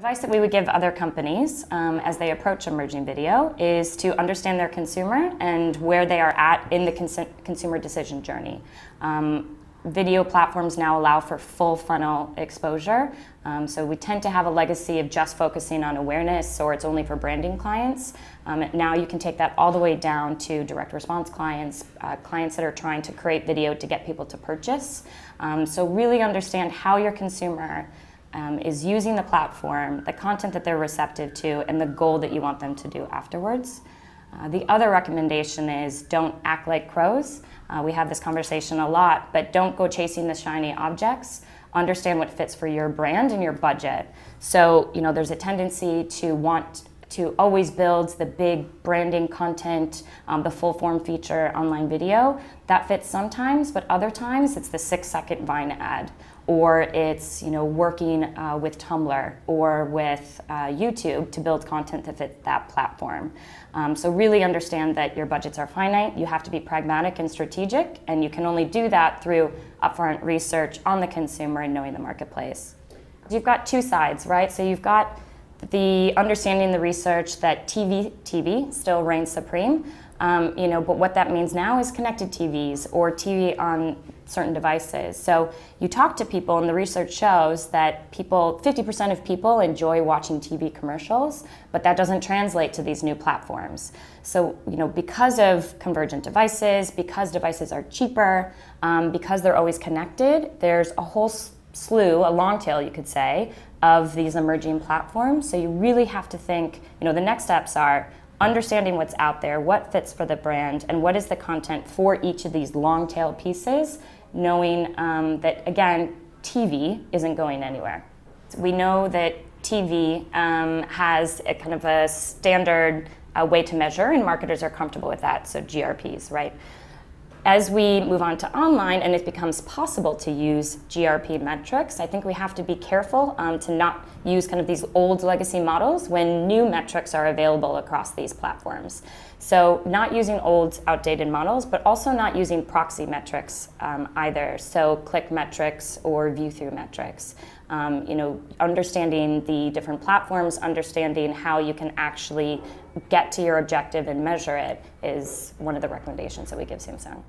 Advice that we would give other companies as they approach emerging video is to understand their consumer and where they are at in the consumer decision journey. Video platforms now allow for full funnel exposure, so we tend to have a legacy of just focusing on awareness, or it's only for branding clients. Now you can take that all the way down to direct response clients, clients that are trying to create video to get people to purchase. So really understand how your consumer is using the platform, the content that they're receptive to, and the goal that you want them to do afterwards. The other recommendation is don't act like crows. We have this conversation a lot, but don't go chasing the shiny objects. Understand what fits for your brand and your budget. So, there's a tendency to want to always build the big branding content, the full form feature online video. That fits sometimes, but other times it's the 6-second Vine ad, or it's working with Tumblr or with YouTube to build content that fits that platform. So really understand that your budgets are finite. You have to be pragmatic and strategic, and you can only do that through upfront research on the consumer and knowing the marketplace. You've got two sides, right? So you've got the understanding the research that TV still reigns supreme, but what that means now is connected TVs or TV on certain devices. So you talk to people and the research shows that 50% of people enjoy watching TV commercials, but that doesn't translate to these new platforms. So, because of convergent devices, because devices are cheaper, because they're always connected, there's a whole slew, a long tail you could say, of these emerging platforms. So you really have to think, the next steps are understanding what's out there, what fits for the brand, and what is the content for each of these long tail pieces, knowing that, again, TV isn't going anywhere. We know that TV has a kind of a standard way to measure, and marketers are comfortable with that, so GRPs, right? As we move on to online and it becomes possible to use GRP metrics, I think we have to be careful to not use kind of these old legacy models when new metrics are available across these platforms. So not using old outdated models, but also not using proxy metrics either. So click metrics or view through metrics. Understanding the different platforms, understanding how you can actually get to your objective and measure it is one of the recommendations that we give Samsung.